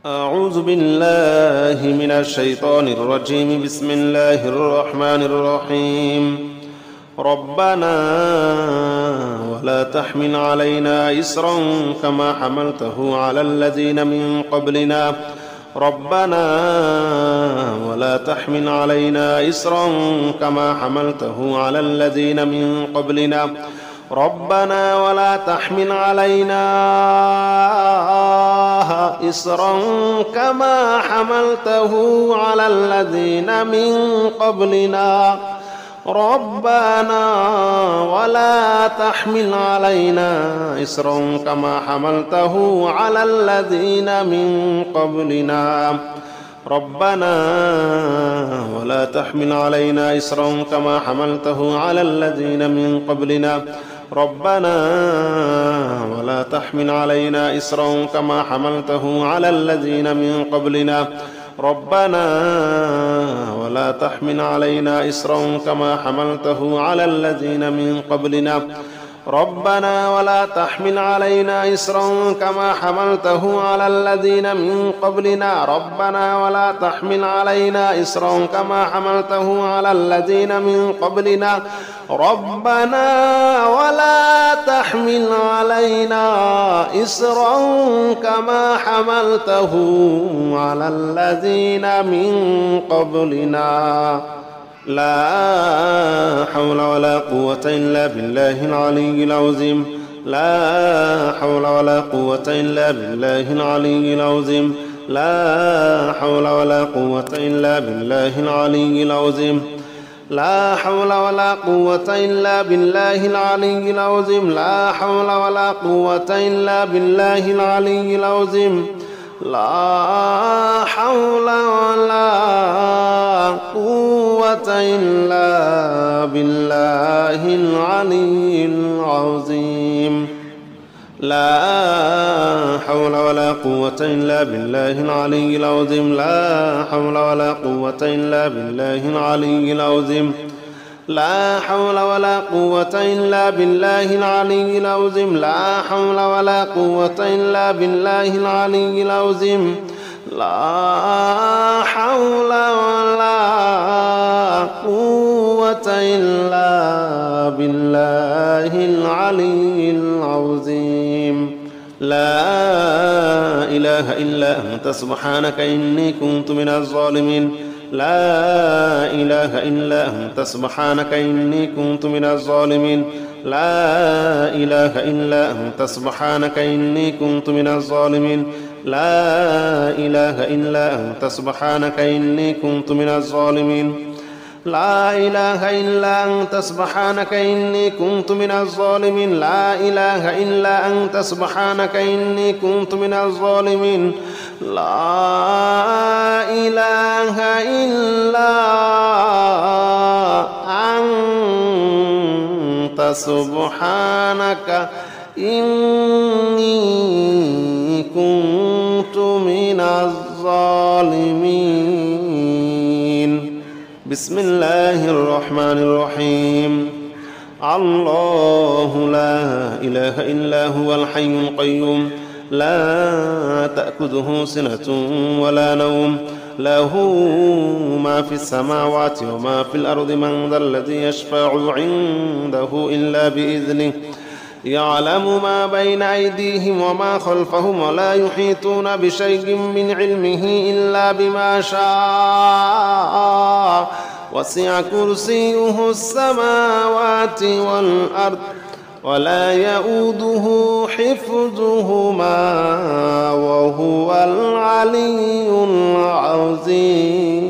أعوذ بالله من الشيطان الرجيم. بسم الله الرحمن الرحيم. ربنا ولا تحمل علينا إصرا كما حملته على الذين من قبلنا ربنا ولا تحمل علينا إصرا كما حملته على الذين من قبلنا ربنا ولا تحمل علينا إصرا كما حملته على الذين من قبلنا ربنا ولا تحمل علينا إصرا كما حملته على الذين من قبلنا ربنا ولا تحمل علينا إصرا كما حملته على الذين من قبلنا ربنا ولا تحمل علينا إصرا كما حملته على الذين من قبلنا ربنا ولا تحمل علينا إصرا كما حملته على الذين من قبلنا ربنا ولا تحمل علينا إصرا كما حملته على الذين من قبلنا ربنا ولا تحمل علينا إصرا كما حملته على الذين من قبلنا ربنا ولا تحمل علينا إصرا كما حملته على الذين من قبلنا لا حول ولا قوة إلا بالله العلي العظيم لا حول ولا قوة إلا بالله العلي العظيم لا حول ولا قوة إلا بالله العلي العظيم لا حول ولا قوة إلا بالله العلي العظيم لا حول ولا قوة إلا بالله العلي العظيم لا حول ولا قوة إلا بالله العلي العظيم لا حول ولا قوة إلا بالله العلي العظيم لا حول ولا قوة إلا بالله العلي العظيم لا حول ولا قوة إلا بالله العلي العظيم لا حول ولا قوة إلا بالله العلي العظيم لا حول ولا قوة إلا بالله العلي العظيم لا إله إلا أنت سبحانك إني كنت من الظالمين لا إله إلا أنت سبحانك إني كنت من الظالمين لا إله إلا أنت سبحانك إني كنت من الظالمين لا إله إلا أنت سبحانك إني كنت من الظالمين لا إله إلا أنت سبحانك إني كنت من الظالمين لا إله إلا أنت سبحانك إني كنت من الظالمين لا إله إلا أنت سبحانك إني كنت من الظالمين بسم الله الرحمن الرحيم الله لا إله إلا هو الحي القيوم لا تأخذه سنة ولا نوم له ما في السماوات وما في الأرض من ذا الذي يشفع عنده إلا بإذنه يعلم ما بين أيديهم وما خلفهم ولا يحيطون بشيء من علمه إلا بما شاء وسع كرسيه السماوات والأرض ولا يؤوده حفظهما وهو العلي العظيم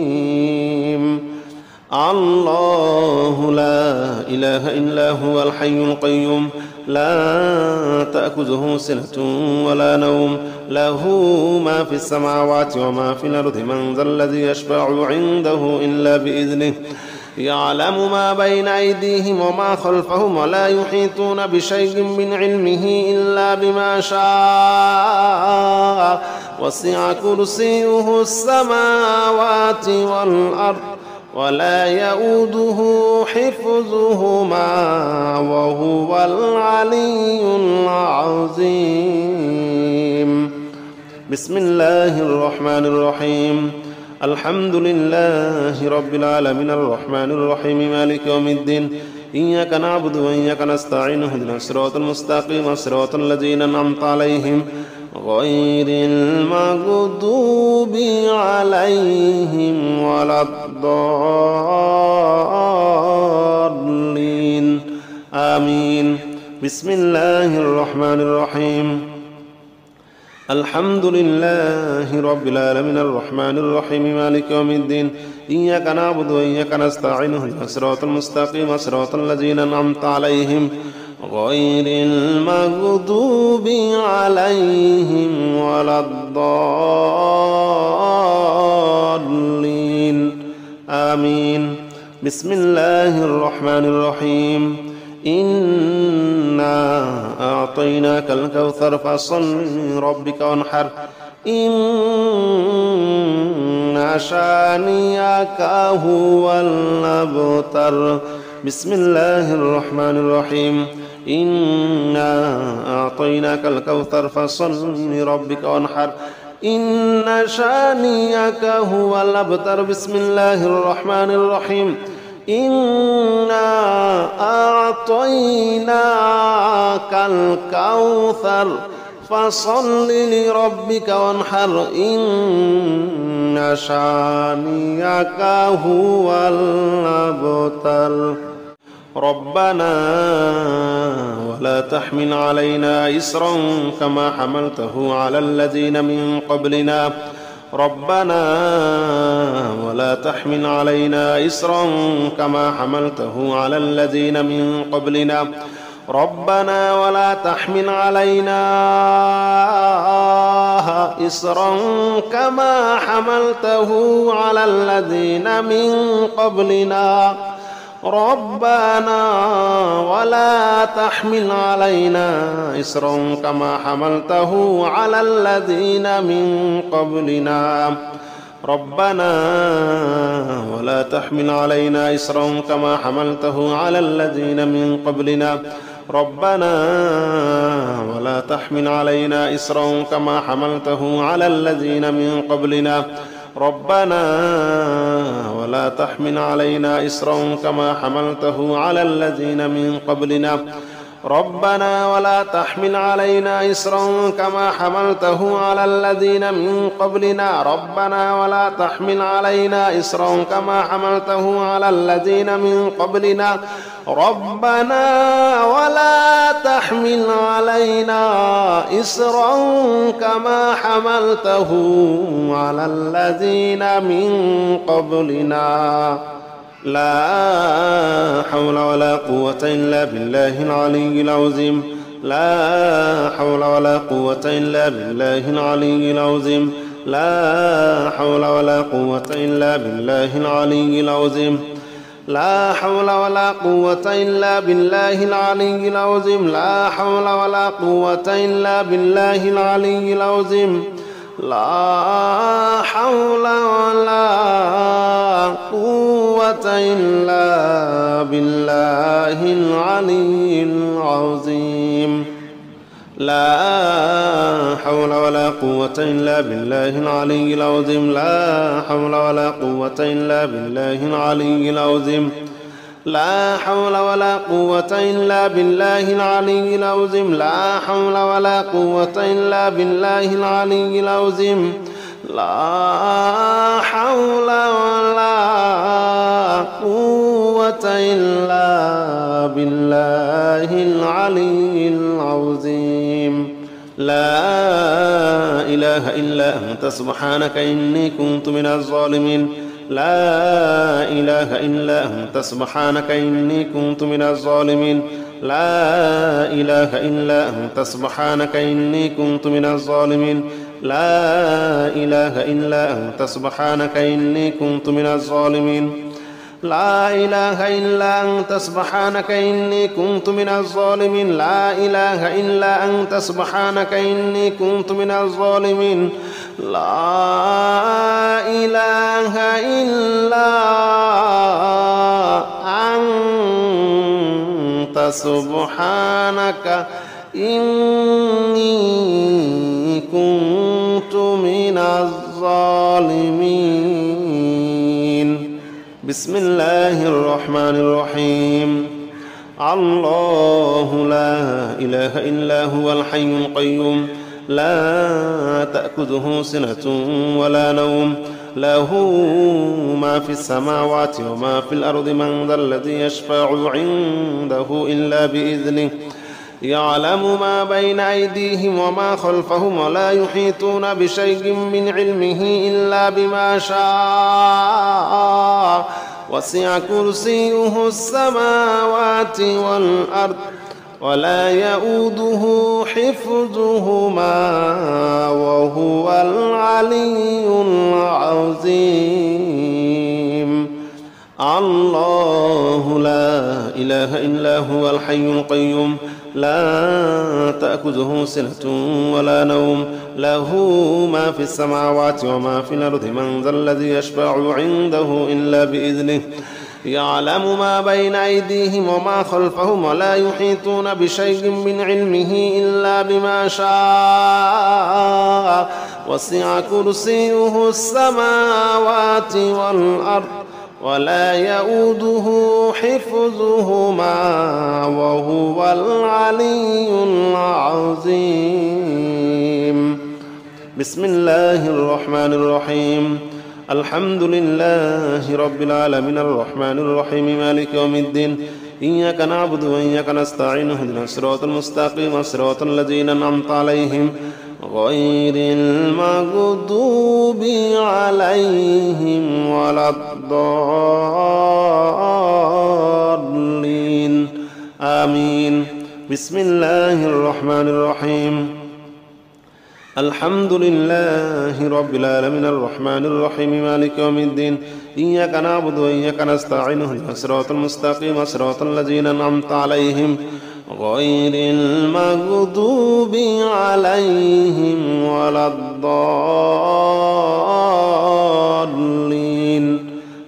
الله لا إله إلا هو الحي القيوم لا تأخذه سنة ولا نوم له ما في السماوات وما في الأرض من ذا الذي يشفع عنده إلا بإذنه يعلم ما بين أيديهم وما خلفهم ولا يحيطون بشيء من علمه إلا بما شاء وسع كرسيه السماوات والأرض ولا يؤوده حفظهما وهو العلي العظيم بسم الله الرحمن الرحيم الحمد لله رب العالمين الرحمن الرحيم مالك يوم الدين إياك نعبد وإياك نستعين اهدنا الصراط المستقيم صراط الذين أنعمت عليهم غير المغضوب عليهم ولا الضالين آمين بسم الله الرحمن الرحيم الحمد لله رب العالمين الرحمن الرحيم مالك يوم الدين إياك نعبد وإياك نستعين اهدنا الصراط المستقيم صراط الذين أنعمت عليهم غير المغضوب عليهم ولا الضالين آمين بسم الله الرحمن الرحيم إنا أعطيناك الكوثر فصل لربك وانحر إن شانئك هو الأبتر بسم الله الرحمن الرحيم إنا أعطيناك الكوثر فصل لربك وانحر إن شانئك هو الأبتر بسم الله الرحمن الرحيم إنا أعطيناك الكوثر فصل لربك وانحر إن شانئك هو الأبتر ربنا ولا تحمل علينا إصرا كما حملته على الذين من قبلنا ربنا ولا تحمل علينا إصرا كما حملته على الذين من قبلنا ربنا ولا تحمل علينا إصرا كما حملته على الذين من قبلنا ربنا ولا تحمل علينا إصرا كما حملته على الذين من قبلنا ربنا ولا تحمل علينا إصرا كما حملته على الذين من قبلنا ربنا ولا تحمل علينا إصرا كما حملته على الذين من قبلنا ربنا ولا تحمل علينا إصرا كما حملته على الذين من قبلنا ربنا ولا تحمل علينا إصرا كما حملته على الذين من قبلنا ربنا ولا تحمل علينا إصرا كما حملته على الذين من قبلنا ربنا ولا تحمل علينا إصرا كما حملته على الذين من قبلنا لا حول ولا قوة إلا بالله العلي العظيم لا حول ولا قوة إلا بالله العلي العظيم لا حول ولا قوة إلا بالله العلي العظيم لا حول ولا قوة إلا بالله العلي العظيم لا حول ولا قوة إلا بالله العلي العظيم لا حول ولا قوة إلا بالله العلي العظيم لا حول ولا قوة إلا بالله العلي العظيم لا حول ولا قوة إلا بالله العلي العظيم لا حول ولا قوة إلا بالله العلي العظيم لا حول ولا قوة إلا بالله العلي العظيم لا حول ولا قوة إلا بالله العلي العظيم لا إله إلا أنت سبحانك إني كنت من الظالمين لا إله إلا أنت سبحانك إني كنت من الظالمين لا إله إلا أنت سبحانك إني كنت من الظالمين لا إله إلا أنت سبحانك إني كنت من الظالمين لا إله إلا أنت سبحانك إني كنت من الظالمين لا إله إلا أنت سبحانك إني كنت من الظالمين لا إله إلا أنت سبحانك إني كنت الظالمين. بسم الله الرحمن الرحيم. الله لا إله إلا هو الحي القيوم لا تأخذه سنة ولا نوم له ما في السماوات وما في الأرض من ذا الذي يشفع عنده إلا بإذنه يعلم ما بين أيديهم وما خلفهم ولا يحيطون بشيء من علمه إلا بما شاء وسع كرسيه السماوات والأرض ولا يؤوده حفظهما وهو العلي العظيم. الله لا إله إلا هو الحي القيوم لا تأخذه سنة ولا نوم له ما في السماوات وما في الأرض من ذا الذي يشفع عنده إلا بإذنه يعلم ما بين أيديهم وما خلفهم ولا يحيطون بشيء من علمه إلا بما شاء وسع كرسيه السماوات والأرض ولا يؤوده حفظهما وهو العلي العظيم. بسم الله الرحمن الرحيم. الحمد لله رب العالمين الرحمن الرحيم مالك يوم الدين إياك نعبد وإياك نستعين اهدنا الصراط المستقيم صراط الذين أنعمت عليهم غير المغضوب عليهم ولا الضالين آمين. بسم الله الرحمن الرحيم. الحمد لله رب العالمين الرحمن الرحيم مالك يوم الدين إياك نعبد وإياك نستعين اهدنا الصراط المستقيم صراط الذين أنعمت عليهم غير المغضوب عليهم ولا الضالين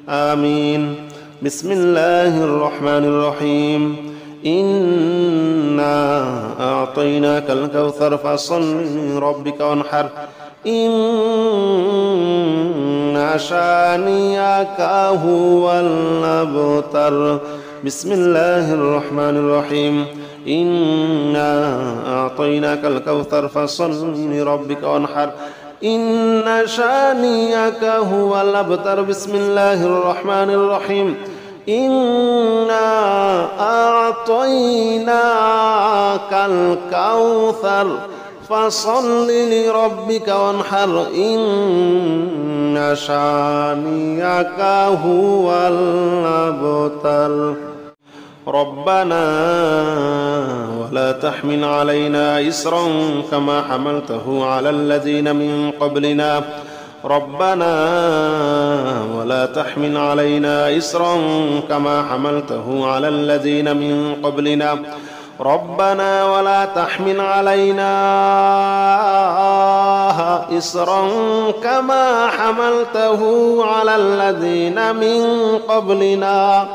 آمين. بسم الله الرحمن الرحيم. إنا أعطيناك الكوثر فصل لربك وانحر إن شانئك هو الأبتر. بسم الله الرحمن الرحيم. إنا أعطيناك الكوثر فصل لربك وانحر إن شانئك هو الأبتر. بسم الله الرحمن الرحيم. إنا أعطيناك الكوثر فصل لربك وانحر إن شانئك هو الأبتر. ربنا ولا تحمل علينا إصرا كما حملته على الذين من قبلنا ربنا ولا تحمل علينا إصرا كما حملته على الذين من قبلنا ربنا ولا تحمل علينا إصرا كما حملته على الذين من قبلنا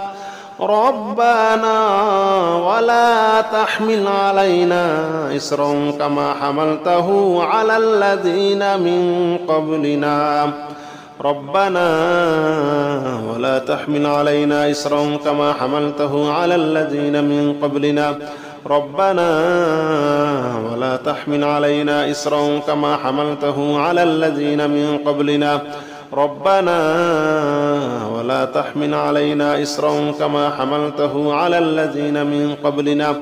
ربنا ولا تحمل علينا إصرا كما حملته على الذين من قبلنا ربنا ولا تحمل علينا إصرا كما حملته على الذين من قبلنا ربنا ولا تحمل علينا إصرا كما حملته على الذين من قبلنا ربنا ولا تحمل علينا إصرا كما حملته على الذين من قبلنا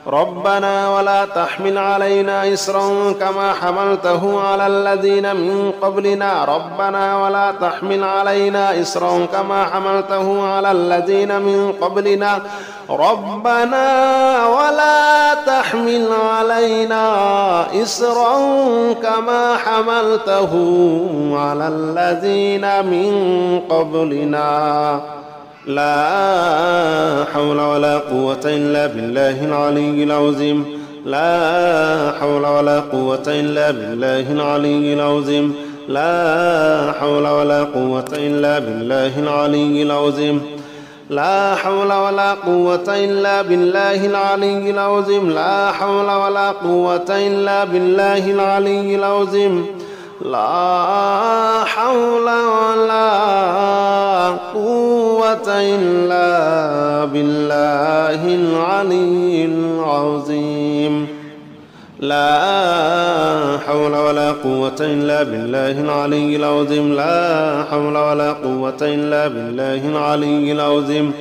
ربنا ولا تحمل علينا إصرا كما حملته على الذين من قبلنا ربنا ولا تحمل علينا إصرا كما حملته على الذين من قبلنا ربنا ولا تحمل علينا إصرا كما حملته على الذين من قبلنا لا حول ولا قوة إلا بالله العلي العظيم لا حول ولا قوة إلا بالله العلي العظيم لا حول ولا قوة إلا بالله العلي العظيم لا حول ولا قوة إلا بالله العلي العظيم لا حول ولا قوة إلا بالله العلي العظيم لا حول ولا قوة إلا بالله العلي العظيم لا حول ولا قوة إلا بالله العلي العظيم لا حول ولا قوة إلا بالله العلي العظيم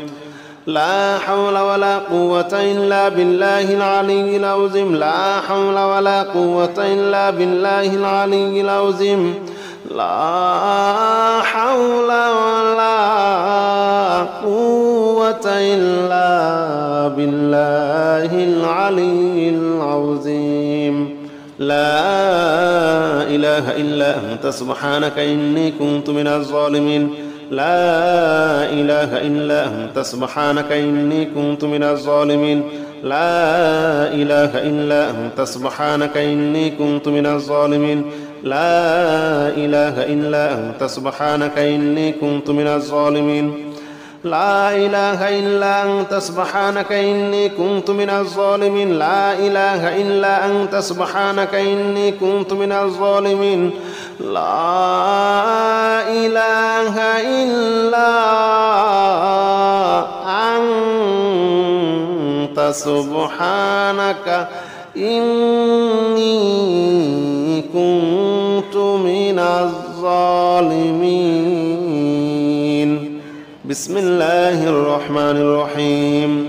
لا حول ولا قوة إلا بالله العلي العظيم لا حول ولا قوة إلا بالله العلي العظيم لا حول ولا قوة إلا بالله العلي العظيم لا إله إلا أنت سبحانك إني كنت من الظالمين لا إله إلا أنت سبحانك إني كنت من الظالمين لا إله إلا أنت سبحانك إني كنت من الظالمين لا إله إلا أنت سبحانك إني كنت من الظالمين لا إله إلا أنت سبحانك إني كنت من الظالمين لا إله إلا أنت سبحانك إني كنت من الظالمين لا إله إلا أنت سبحانك إني كنت من الظالمين بسم الله الرحمن الرحيم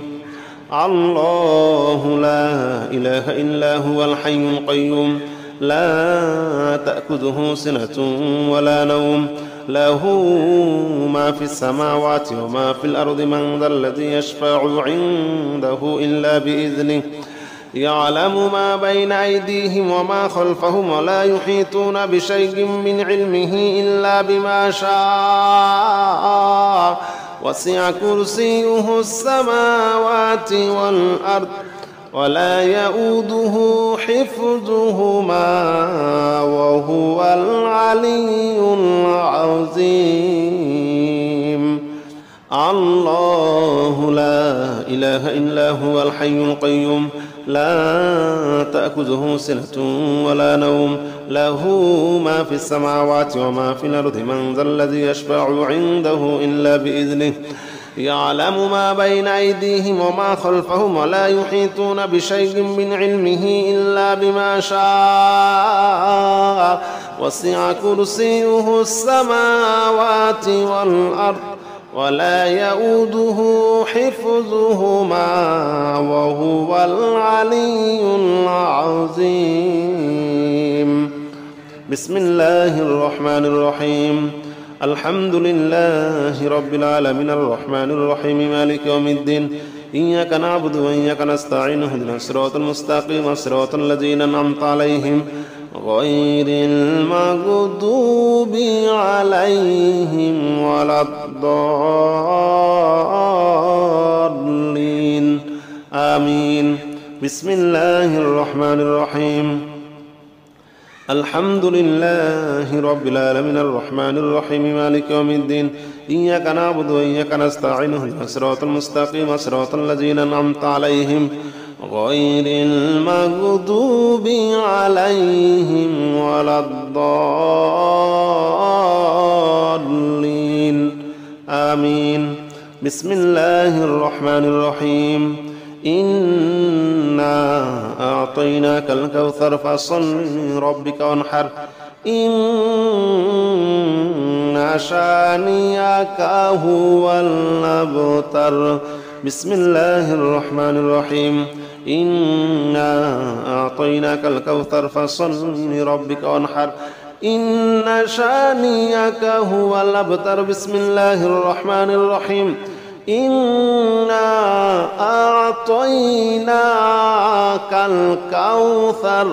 الله لا إله إلا هو الحي القيوم لا تأخذه سنة ولا نوم له ما في السماوات وما في الأرض من ذا الذي يشفع عنده إلا بإذنه يعلم ما بين أيديهم وما خلفهم ولا يحيطون بشيء من علمه إلا بما شاء وسع كرسيه السماوات والأرض ولا يؤوده حفظهما وهو العلي العظيم الله لا إله إلا هو الحي القيوم لا تأخذه سنة ولا نوم له ما في السماوات وما في الأرض من ذا الذي يشفع عنده إلا بإذنه يعلم ما بين أيديهم وما خلفهم ولا يحيطون بشيء من علمه إلا بما شاء وسع كرسيه السماوات والأرض ولا يؤوده حفظهما وهو العلي العظيم بسم الله الرحمن الرحيم الحمد لله رب العالمين الرحمن الرحيم مالك يوم الدين إياك نعبد وإياك نستعين اهدنا الصراط المستقيم صراط الذين أنعمت عليهم غير المغضوب عليهم ولا الضالين آمين بسم الله الرحمن الرحيم الحمد لله رب العالمين الرحمن الرحيم مالك يوم الدين إياك نعبد وإياك نستعين اهدنا الصراط المستقيم صراط الذين أنعمت عليهم غير المغضوب عليهم ولا الضالين آمين بسم الله الرحمن الرحيم إنا أعطيناك الكوثر فصل لربك وانحر إن شانئك هو الأبتر بسم الله الرحمن الرحيم إنا أعطيناك الكوثر فصل لربك وانحر إن شانئك هو الأبتر بسم الله الرحمن الرحيم إنا أعطيناك الكوثر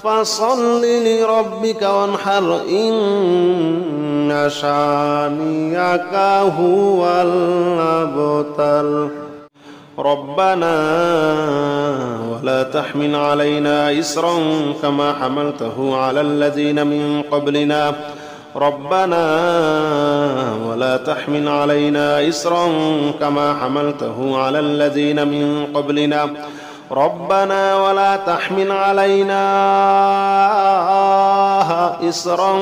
فصل لربك وانحر إن شانئك هو الأبتر ربنا ولا تحمل علينا إصرا كما حملته على الذين من قبلنا ربنا ولا تحمل علينا إصرا كما حملته على الذين من قبلنا ربنا ولا تحمل علينا إصرا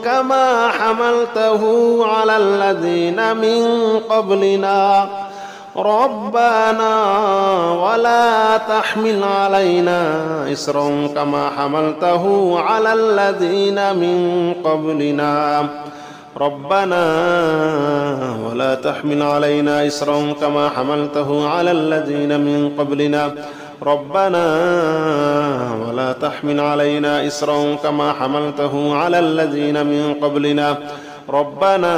كما حملته على الذين من قبلنا ربنا ولا تحمل علينا إصرا كما حملته على الذين من قبلنا ربنا ولا تحمل علينا إصرا كما حملته على الذين من قبلنا ربنا ولا تحمل علينا إصرا كما حملته على الذين من قبلنا ربنا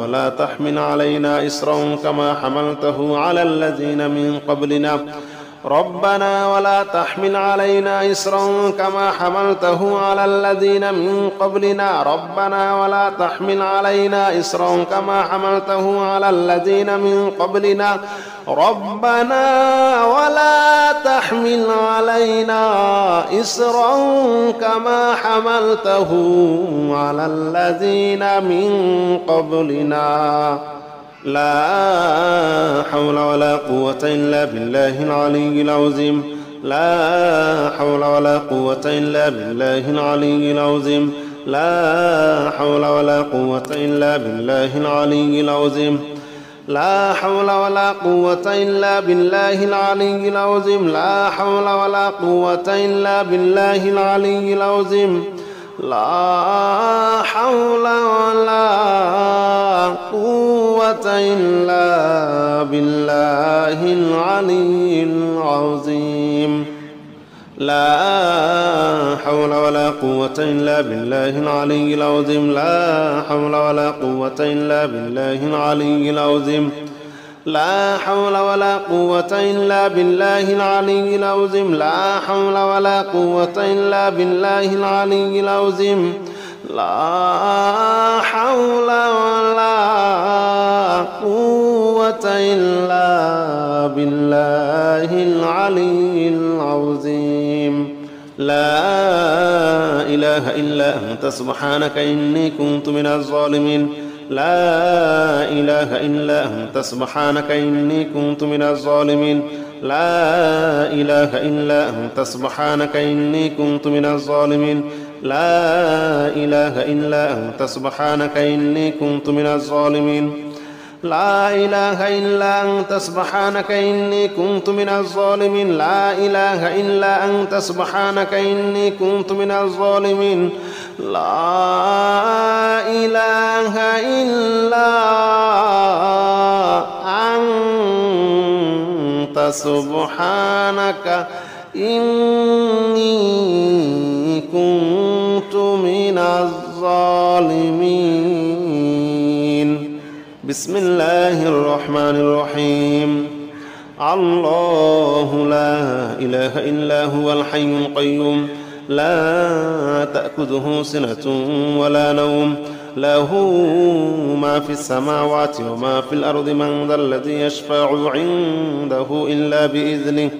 ولا تحمل علينا إصرا كما حملته على الذين من قبلنا ربنا ولا تحمل علينا إصرا كما حملته على الذين من قبلنا ربنا ولا تحمل علينا إصرا كما حملته على الذين من قبلنا ربنا ولا تحمل علينا إصرا كما حملته على الذين من قبلنا لا حول ولا قوة إلا بالله العلي العظيم لا حول ولا قوة إلا بالله العلي العظيم لا حول ولا قوة إلا بالله العلي العظيم لا حول ولا قوة إلا بالله العلي العظيم لا حول ولا قوة إلا بالله العلي العظيم لا حول ولا قوة إلا بالله العلي العظيم لا حول ولا قوة إلا بالله العلي العظيم لا حول ولا قوة إلا بالله العلي العظيم لا حول ولا قوة إلا بالله العلي العظيم لا حول ولا قوة إلا بالله العلي العظيم لا حول ولا قوة إلا بالله العلي العظيم لا إله إلا أنت سبحانك إني كنت من الظالمين لا إله إلا أنت سبحانك إني كنت من الظالمين لا إله إلا أنت سبحانك إني كنت من الظالمين لا إله إلا أنت سبحانك إني كنت من الظالمين لا إله إلا أنت سبحانك إني كنت من الظالمين لا إله إلا أنت سبحانك إني كنت من الظالمين لا إله إلا أنت سبحانك إني كنت من الظالمين بسم الله الرحمن الرحيم الله لا إله إلا هو الحي القيوم لا تأخذه سنة ولا نوم له ما في السماوات وما في الأرض من ذا الذي يشفع عنده إلا بإذنه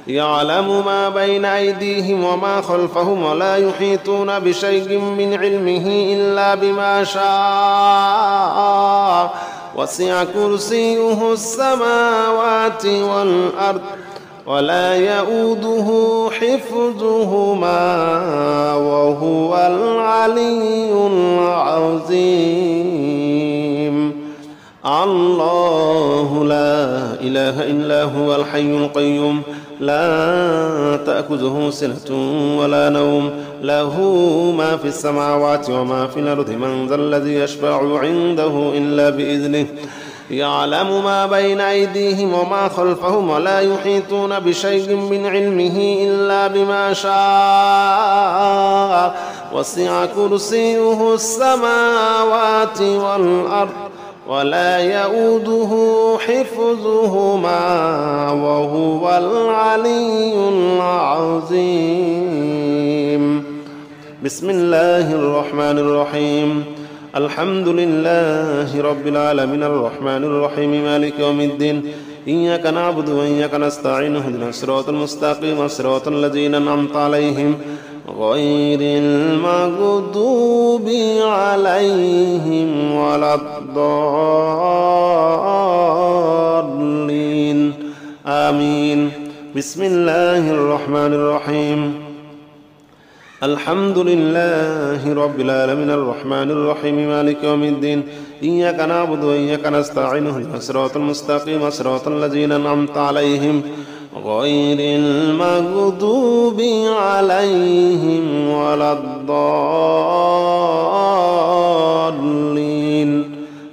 يعلم ما بين أيديهم وما خلفهم ولا يحيطون بشيء من علمه إلا بما شاء وسع كرسيه السماوات والأرض ولا يؤوده حفظهما وهو العلي العظيم الله لا إله إلا هو الحي القيوم لا تأخذه سنة ولا نوم له ما في السماوات وما في الأرض من ذا الذي يشفع عنده إلا بإذنه يعلم ما بين أيديهم وما خلفهم ولا يحيطون بشيء من علمه إلا بما شاء وسع كرسيه السماوات والأرض ولا يؤوده حفظهما وهو العلي العظيم بسم الله الرحمن الرحيم الحمد لله رب العالمين الرحمن الرحيم مالك يوم الدين إياك نعبد وإياك نستعين اهدنا الصراط المستقيم صراط الذين أنعمت عليهم غير المغضوب عليهم ولا الضالين آمين بسم الله الرحمن الرحيم الحمد لله رب العالمين الرحمن الرحيم مالك يوم الدين إياك نعبد وإياك نستعين اهدنا الصراط المستقيم صراط الذين أنعمت عليهم غير المغضوب عليهم ولا الضالين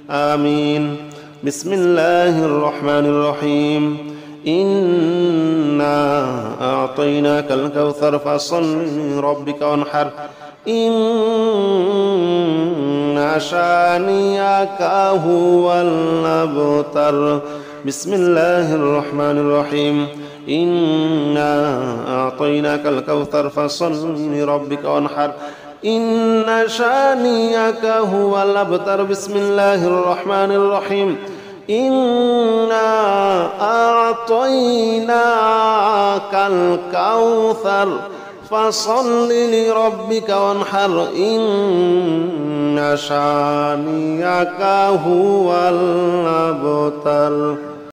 آمين. بسم الله الرحمن الرحيم. إنا أعطيناك الكوثر فصل لربك وانحر إن شانئك هو الأبتر. بسم الله الرحمن الرحيم. إنا أعطيناك الكوثر فصل لربك وانحر إن شانئك هو الأبتر. بسم الله الرحمن الرحيم. إنا أعطيناك الكوثر فصل لربك وانحر إن شانئك هو الأبتر.